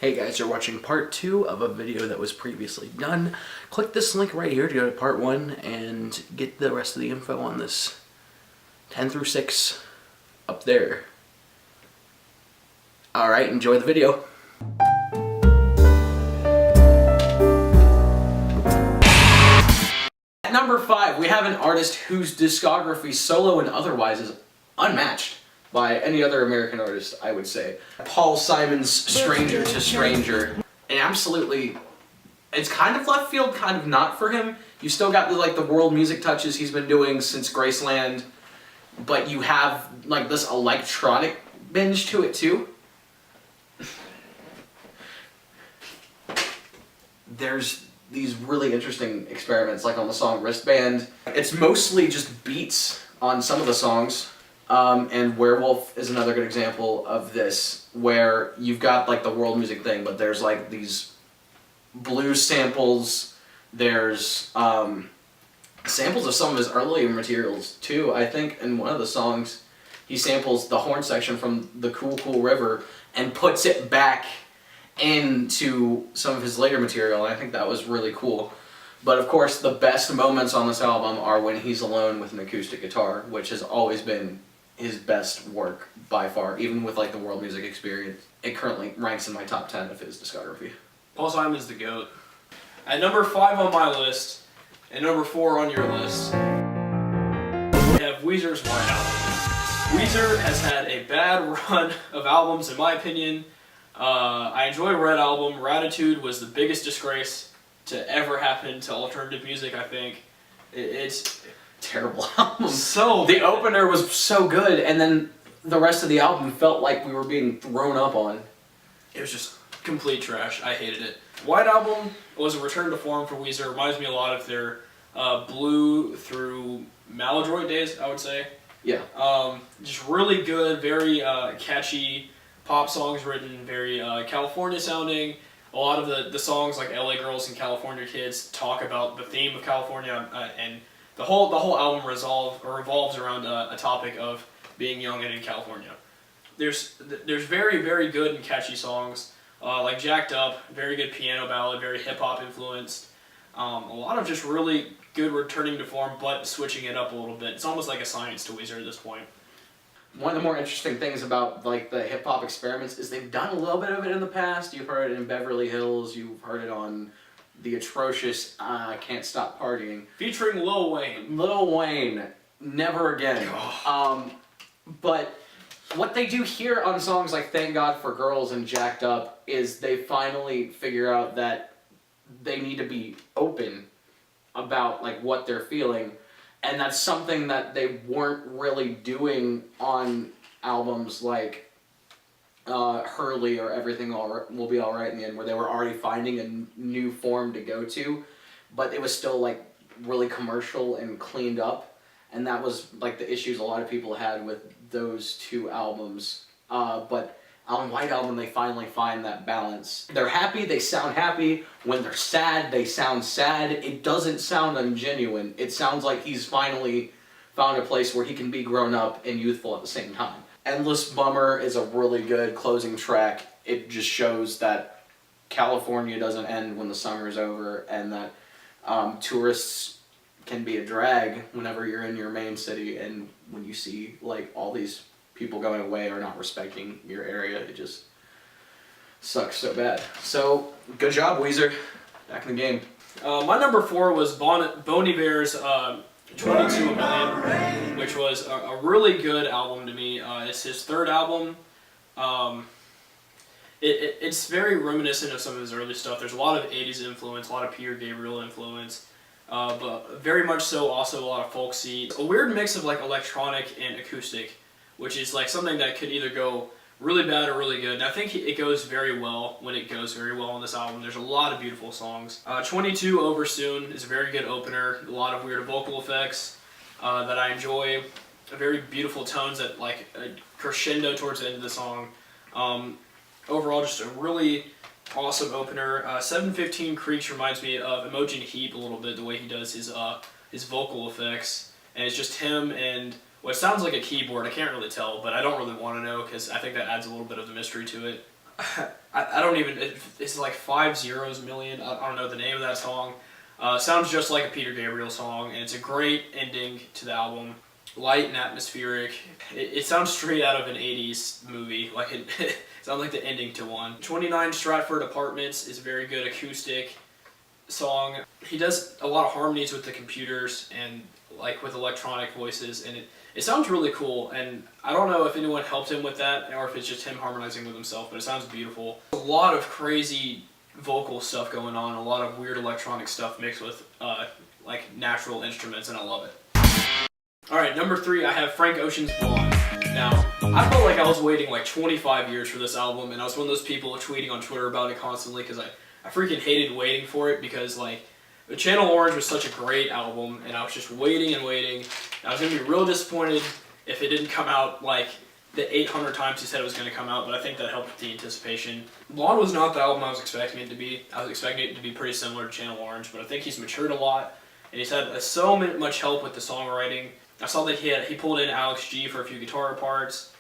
Hey guys, you're watching part 2 of a video that was previously done. Click this link right here to go to part 1 and get the rest of the info on this 10 through 6 up there. Alright, enjoy the video. At number 5, we have an artist whose discography, solo and otherwise, is unmatched by any other American artist, I would say. Paul Simon's Stranger to Stranger. And absolutely, it's kind of left field, kind of not for him. You still got the world music touches he's been doing since Graceland, but you have like this electronic binge to it too. There's these really interesting experiments, like on the song Wristband. It's mostly just beats on some of the songs. And Werewolf is another good example of this, where you've got like the world music thing, but there's like these blues samples, there's samples of some of his earlier materials too. I think in one of the songs he samples the horn section from the Cool Cool River and puts it back into some of his later material, and I think that was really cool. But of course the best moments on this album are when he's alone with an acoustic guitar, which has always been his best work by far, even with like the world music experience. It currently ranks in my top 10 of his discography. Paul Simon's the GOAT. At number 5 on my list, and number 4 on your list, we have Weezer's White Album. Weezer has had a bad run of albums, in my opinion. I enjoy Red Album. Ratitude was the biggest disgrace to ever happen to alternative music, I think. It's terrible album. So the opener was so good, and then the rest of the album felt like we were being thrown up on. It was just complete trash. I hated it. White Album was a return to form for Weezer. It reminds me a lot of their Blue through Maladroit days, I would say. Yeah. Just really good, very catchy pop songs written, very California sounding. A lot of the songs, like LA Girls and California Kids, talk about the theme of California, and the whole album revolves around a topic of being young and in California. There's very, very good and catchy songs, like Jacked Up, very good piano ballad, very hip-hop influenced. A lot of just really good returning to form, but switching it up a little bit. It's almost like a science to Weezer at this point. One of the more interesting things about like the hip-hop experiments is they've done a little bit of it in the past. You've heard it in Beverly Hills, you've heard it on the atrocious Can't Stop Partying. Featuring Lil Wayne. Lil Wayne, Never Again. But what they do here on songs like Thank God for Girls and Jacked Up is they finally figure out that they need to be open about like what they're feeling. And that's something that they weren't really doing on albums like Hurley or Everything Will Be Alright in the End, where they were already finding a new form to go to, but it was still like really commercial and cleaned up, and that was like the issues a lot of people had with those two albums. But on White Album they finally find that balance. They're happy, they sound happy. When they're sad, they sound sad. It doesn't sound ungenuine. It sounds like he's finally found a place where he can be grown up and youthful at the same time. Endless Bummer is a really good closing track. It just shows that California doesn't end when the summer's over, and that tourists can be a drag whenever you're in your main city, and when you see like all these people going away or not respecting your area, it just sucks so bad. So, good job, Weezer. Back in the game. My number 4 was Bon Iver's 22 Million, which was a really good album to me. It's his third album. It's very reminiscent of some of his early stuff. There's a lot of 80s influence, a lot of Peter Gabriel influence, but very much so also a lot of folksy. A weird mix of like electronic and acoustic, which is like something that could either go really bad or really good. And I think it goes very well when it goes very well on this album. There's a lot of beautiful songs. 22 Over Soon is a very good opener. A lot of weird vocal effects that I enjoy. Very beautiful tones that like crescendo towards the end of the song. Overall, just a really awesome opener. 715 Creeks reminds me of Imogen Heap a little bit, the way he does his vocal effects. And it's just him and what sounds like a keyboard. I can't really tell, but I don't really want to know because I think that adds a little bit of the mystery to it. I don't even, it's like 5 million. I don't know the name of that song. Sounds just like a Peter Gabriel song, and it's a great ending to the album. Light and atmospheric. It sounds straight out of an 80s movie. Like it sounds like the ending to one. 29 Stratford Apartments is a very good acoustic song. He does a lot of harmonies with the computers and like with electronic voices, and it sounds really cool. And I don't know if anyone helped him with that or if it's just him harmonizing with himself, but it sounds beautiful. A lot of crazy vocal stuff going on, a lot of weird electronic stuff mixed with like natural instruments, and I love it. Alright, number 3, I have Frank Ocean's Blonde. Now, I felt like I was waiting like 25 years for this album, and I was one of those people tweeting on Twitter about it constantly because I freaking hated waiting for it, because like Channel Orange was such a great album, and I was just waiting and waiting. And I was going to be real disappointed if it didn't come out like the 800 times he said it was going to come out, but I think that helped with the anticipation. Blonde was not the album I was expecting it to be. I was expecting it to be pretty similar to Channel Orange, but I think he's matured a lot, and he's had so much help with the songwriting. I saw that he pulled in Alex G for a few guitar parts.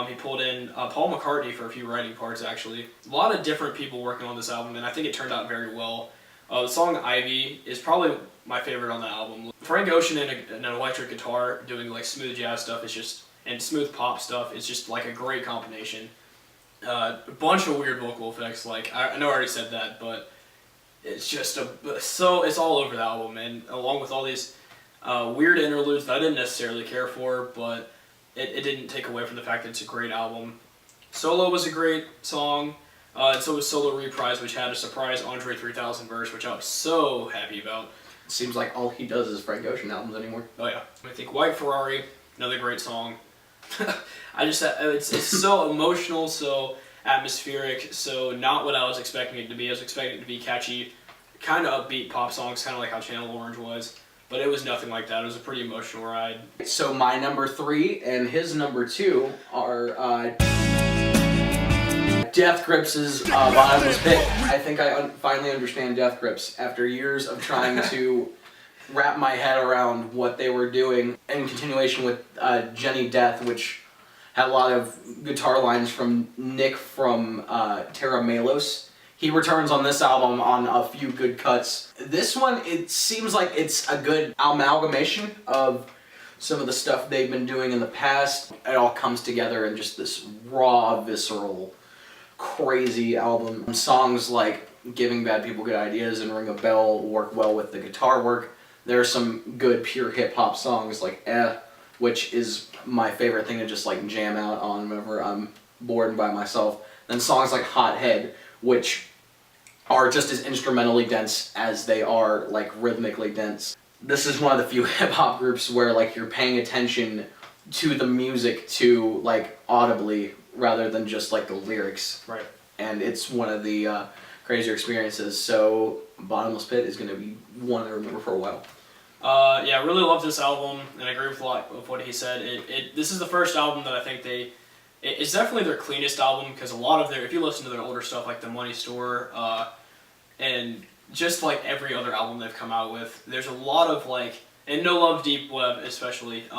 He pulled in Paul McCartney for a few writing parts, actually. A lot of different people working on this album, and I think it turned out very well. The song Ivy is probably my favorite on the album. Frank Ocean and an electric guitar doing like smooth jazz stuff is just, and smooth pop stuff is just like a great combination. A bunch of weird vocal effects, like I know I already said that, but it's just it's all over the album, and along with all these weird interludes that I didn't necessarily care for, but it didn't take away from the fact that it's a great album. Solo was a great song, and so was Solo Reprise, which had a surprise Andre 3000 verse, which I was so happy about. Seems like all he does is Frank Ocean albums anymore. Oh yeah. I think White Ferrari, another great song. It's so emotional, so atmospheric, so not what I was expecting it to be. I was expecting it to be catchy, kind of upbeat pop songs, kind of like how Channel Orange was. But it was nothing like that. It was a pretty emotional ride. So my number 3 and his number 2 are Death Grips' Bottomless Pit. I think I finally understand Death Grips after years of trying to wrap my head around what they were doing, in continuation with Jenny Death, which had a lot of guitar lines from Nick from Terra Melos. He returns on this album on a few good cuts. This one, it seems like it's a good amalgamation of some of the stuff they've been doing in the past. It all comes together in just this raw, visceral, crazy album. Songs like Giving Bad People Good Ideas and Ring a Bell work well with the guitar work. There are some good pure hip-hop songs like which is my favorite thing to just like jam out on whenever I'm bored and by myself. Then songs like Hot Head, which are just as instrumentally dense as they are like rhythmically dense. This is one of the few hip-hop groups where like you're paying attention to the music to like audibly rather than just like the lyrics. Right. And it's one of the crazier experiences. So Bottomless Pit is going to be one I remember for a while. Yeah, I really love this album, and I agree with a lot of what he said. This is the first album that I think it's definitely their cleanest album, because a lot of if you listen to their older stuff like The Money Store, and just like every other album they've come out with, there's a lot of like, and No Love Deep Web especially, a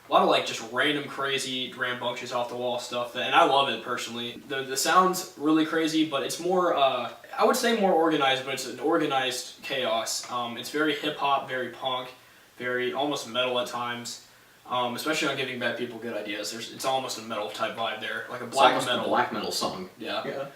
lot of like just random crazy, rambunctious off the wall stuff, and I love it personally. The sound's really crazy, but it's more, I would say more organized, but it's an organized chaos. It's very hip hop, very punk, very almost metal at times. Especially on Giving Bad People Good Ideas. It's almost a metal type vibe there, like a black metal. A black metal song. Yeah.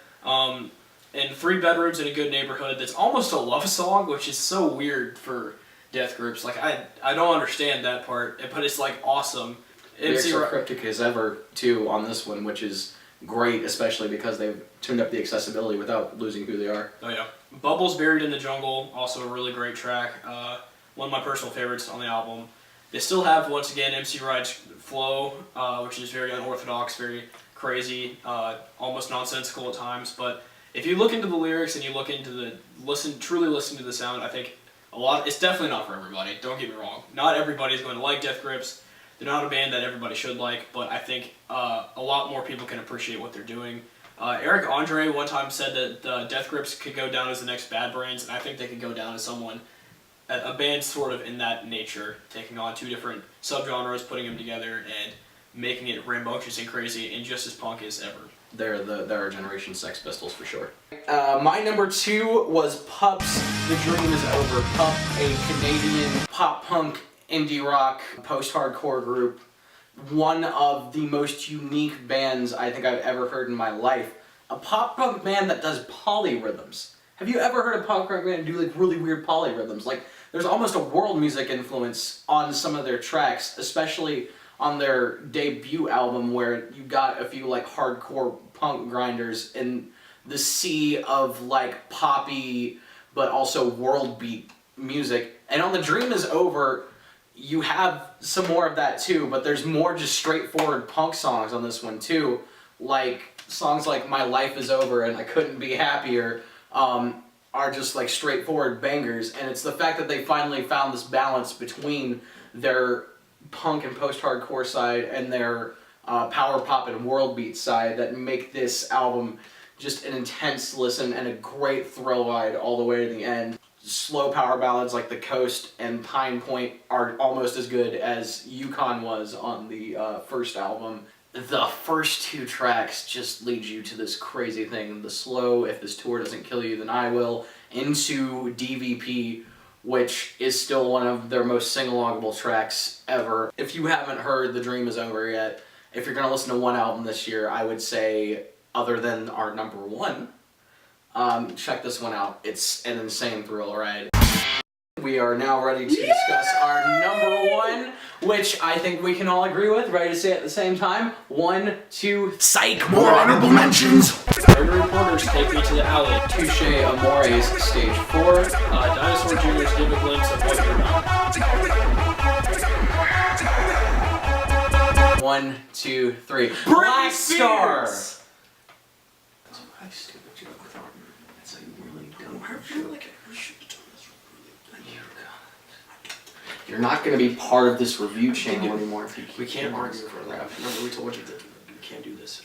And 3 Bedrooms in a Good Neighborhood. That's almost a love song, which is so weird for Death Grips. Like I don't understand that part, but it's like awesome. Lyrics are cryptic as ever too on this one, which is great, especially because they've tuned up the accessibility without losing who they are. Oh yeah. Bubbles Buried in the Jungle, also a really great track. One of my personal favorites on the album. They still have, once again, MC Ride's flow, which is very unorthodox, very crazy, almost nonsensical at times. But if you look into the lyrics and you look into truly listen to the sound, I think it's definitely not for everybody. Don't get me wrong. Not everybody's going to like Death Grips. They're not a band that everybody should like, but I think a lot more people can appreciate what they're doing. Eric Andre one time said that Death Grips could go down as the next Bad Brains, and I think they could go down as a band sort of in that nature, taking on 2 different subgenres, putting them together, and making it rambunctious and crazy and just as punk as ever. they're our generation Sex Pistols for sure. My number 2 was Pups, The Dream Is Over. Pup, a Canadian pop punk, indie rock, post-hardcore group. One of the most unique bands I think I've ever heard in my life. A pop punk band that does polyrhythms. Have you ever heard a pop punk band do like really weird polyrhythms? Like, there's almost a world music influence on some of their tracks, especially on their debut album where you got a few like hardcore punk grinders in the sea of like poppy but also world beat music. And on The Dream Is Over, you have some more of that too, but there's more just straightforward punk songs on this one too. Like songs like My Life Is Over and I Couldn't Be Happier are just like straightforward bangers. And it's the fact that they finally found this balance between their punk and post-hardcore side and their power pop and world beat side that make this album just an intense listen and a great thrill ride all the way to the end. Slow power ballads like The Coast and Pine Point are almost as good as Yukon was on the first album. The first 2 tracks just lead you to this crazy thing. The slow, If This Tour Doesn't Kill You, Then I Will, into DVP, which is still one of their most sing-alongable tracks ever. If you haven't heard The Dream Is Over yet, if you're going to listen to one album this year, I would say, other than our number 1, check this one out. It's an insane thrill ride. We are now ready to discuss our number 1, which I think we can all agree with. Ready to say it at the same time? 1, 2, psych! More honorable mentions! Murder Reporters, Take Me to the Alley. Touche Amores, Stage 4. Dinosaur Jr.'s Give a Glimpse of What You're Not. 1, 2, 3. Black Star! That's a stupid joke. That's a really dumb joke. You're not going to be part of this review channel anymore if you We can't argue for that. Remember, we told you that we can't do this.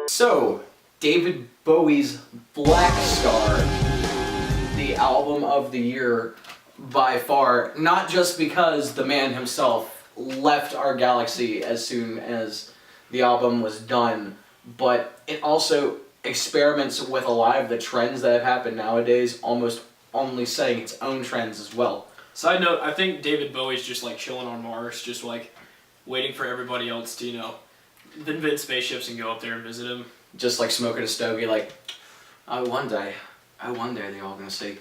So, David Bowie's Black Star, the album of the year by far, not just because the man himself left our galaxy as soon as the album was done, but it also experiments with a lot of the trends that have happened nowadays, almost only setting its own trends as well. Side note, I think David Bowie's just like chilling on Mars, just like waiting for everybody else to, invent spaceships and go up there and visit him. Just like smoking a stogie, like, one day they're all gonna see.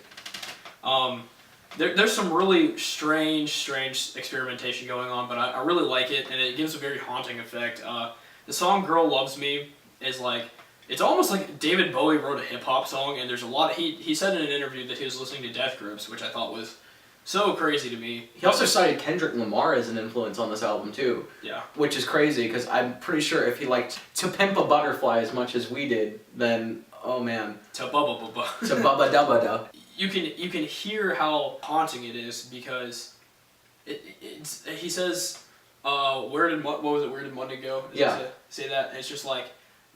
There's some really strange experimentation going on, but I really like it, and it gives a very haunting effect. The song Girl Loves Me is like, it's almost like David Bowie wrote a hip-hop song, and there's a lot. He said in an interview that he was listening to Death Grips, which I thought was so crazy to me. He also cited Kendrick Lamar as an influence on this album too. Yeah. Which is crazy, because I'm pretty sure if he liked To Pimp a Butterfly as much as we did, then, oh man. To bubba bubba. To bubba dubba da. You can hear how haunting it is, because it's he says, what was it? Where did Monday go? Yeah. Say that. And it's just like,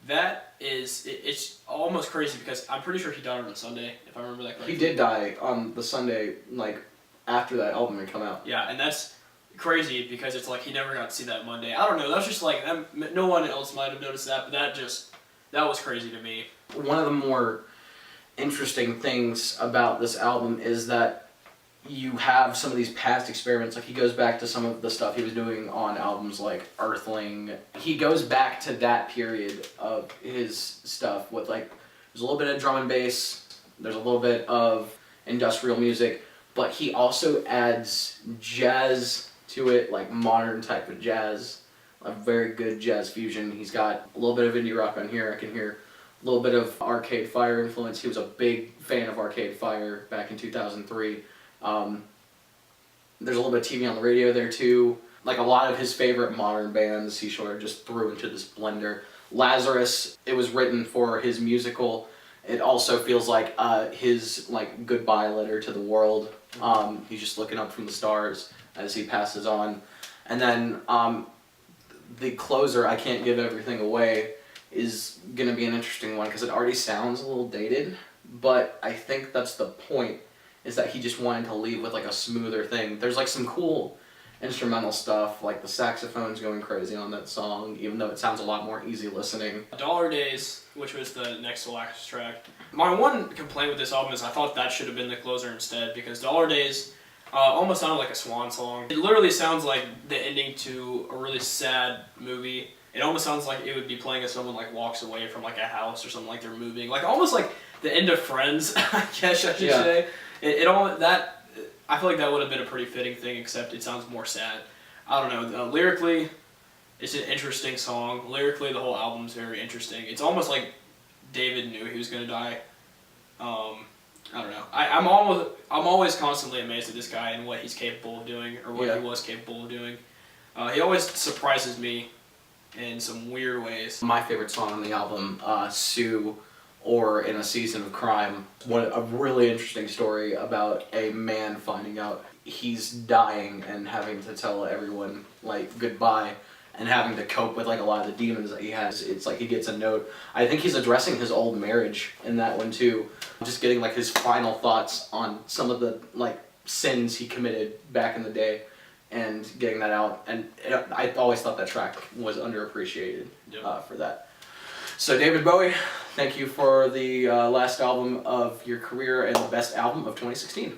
that is, it's almost crazy, because I'm pretty sure he died on a Sunday, if I remember that correctly. He did die on the Sunday, like, after that album had come out. Yeah, and that's crazy, because it's like he never got to see that Monday. I don't know, that was just like, no one else might have noticed that, but that was crazy to me. One of the more interesting things about this album is that you have some of these past experiments. Like, he goes back to some of the stuff he was doing on albums like Earthling. He goes back to that period of his stuff with, like, there's a little bit of drum and bass, there's a little bit of industrial music, but he also adds jazz to it, like modern type of jazz, a very good jazz fusion. He's got a little bit of indie rock on here. I can hear a little bit of Arcade Fire influence. He was a big fan of Arcade Fire back in 2003. There's a little bit of TV on the radio there too. Like, a lot of his favorite modern bands he sort of just threw into this blender. Lazarus, it was written for his musical. It also feels like his like goodbye letter to the world. He's just looking up from the stars as he passes on. And then the closer, I Can't Give Everything Away, is going to be an interesting one, because it already sounds a little dated, but I think that's the point, is that he just wanted to leave with like a smoother thing. There's like some cool instrumental stuff, like the saxophone's going crazy on that song, even though it sounds a lot more easy listening. Dollar Days, which was the next to last track. My one complaint with this album is I thought that should have been the closer instead, because Dollar Days almost sounded like a swan song. It literally sounds like the ending to a really sad movie. It almost sounds like it would be playing as someone like walks away from like a house or something, like they're moving, like almost like the end of Friends, I guess I should say. I feel like that would have been a pretty fitting thing, except it sounds more sad. I don't know. Lyrically, it's an interesting song. Lyrically, the whole album's very interesting. It's almost like David knew he was gonna die. I don't know. I'm always constantly amazed at this guy and what he's capable of doing, or what he was capable of doing. He always surprises me in some weird ways. My favorite song on the album, Sue, or In a Season of Crime. A really interesting story about a man finding out he's dying and having to tell everyone like goodbye and having to cope with like a lot of the demons that he has. It's like he gets a note. I think he's addressing his old marriage in that one too. Just getting like his final thoughts on some of the like sins he committed back in the day and getting that out. And I always thought that track was underappreciated for that. So David Bowie, thank you for the last album of your career and the best album of 2016.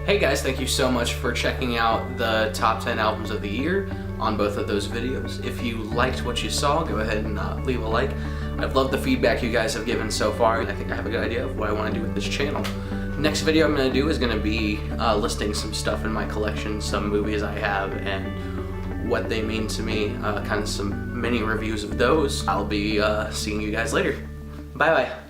Hey guys, thank you so much for checking out the top 10 albums of the year on both of those videos. If you liked what you saw, go ahead and leave a like. I've loved the feedback you guys have given so far. I think I have a good idea of what I want to do with this channel. Next video I'm going to do is going to be listing some stuff in my collection, some movies I have, and what they mean to me, kind of some mini reviews of those. I'll be seeing you guys later. Bye bye.